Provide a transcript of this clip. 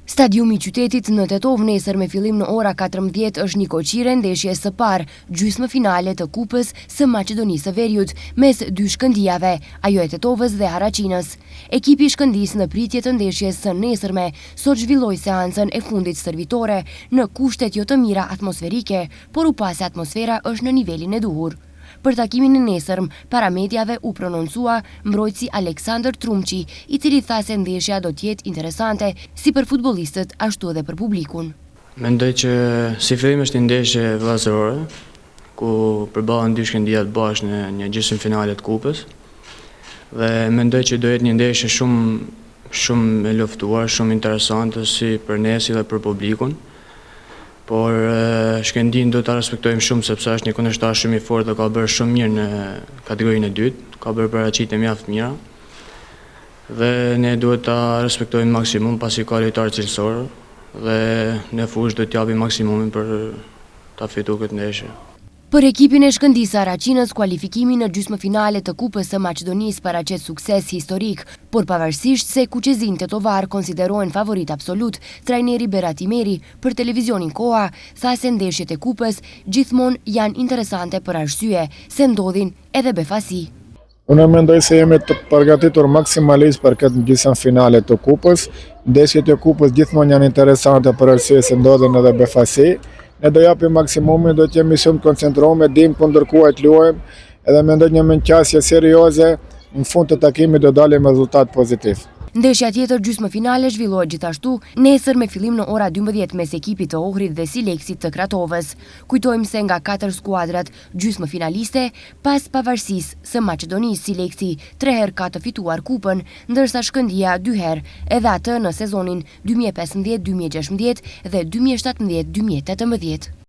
Stadiumi i qytetit në Tetov nesër me fillim në ora 14 është një koqire ndeshje së parë, gjysmë finale të kupës së Maqedonisë së Veriut mes dy shkëndijave, ajo e Tetovës dhe Haraçinës. Ekipi i Shkëndijës në pritje të ndeshjes së nesërme sot zhvilloi seancën e fundit servitore në kushtet jo të mira atmosferike, por u pa se atmosfera është në nivelin e duhur. Për takimin e nesërm, para mediave u prononcua mbrojtësi Aleksandër Trumçi, i cili tha se ndeshja do t'jetë interesante si për futbollistët ashtu edhe për publikun. Mendoj që si fillim është një ndeshje vllazërore, ku përballen dy shkëndijat bashkë në një gjysmëfinale të kupës. Dhe mendoj që do jetë një ndeshje shumë e luftuar, shumë interesante si për ne si dhe për publikun. Por Shkëndijin do ta respektojmë shumë sepse është një kundërshtar shumë i fortë dhe ka bërë shumë mirë në kategorinë e dytë, ka bërë paraqitje mjaft mira. Dhe ne duhet ta respektojmë maksimum pasi ka lojtar cilësor dhe në fushë do t'japim maksimumin për ta fituar këtë ndeshje. Për ekipin e Shkëndijës Haraçinës, kualifikimi në gjysmëfinale të kupës së Maqedonisë paraqet sukses historik, por pavarësisht se kuqezin tetovar konsiderohen favorit absolut, trajneri Berat Imeri për televizionin Koha tha se ndeshjet e kupës gjithmonë janë interesante për arsye se ndodhin edhe befasi. Unë mendoj se jemi të përgatitur maksimalisht për këtë gjysmëfinale të kupës. Ndeshjet e kupës gjithmonë janë interesante për arsye se ndodhin edhe befasi. Ne do japim maksimumin, do t'jemi shumë të koncentruar, dim kundër kuaj të luajmë, edhe mendoj një menqasje serioze, në fund të takimit do dalim rezultat pozitiv. Ndeshja tjetër gjysmëfinale zhvillohet gjithashtu nesër me fillim në ora 12 mes ekipit të Ohrid dhe Sileksit të Kratovës. Kujtojmë se nga 4 skuadrat gjysmëfinaliste, pas pavarësisë së Maqedonisë, Sileksi 3 herë ka të fituar kupën, ndërsa Shkëndija 2 herë, edhe atë në sezonin 2015-2016 dhe 2017-2018.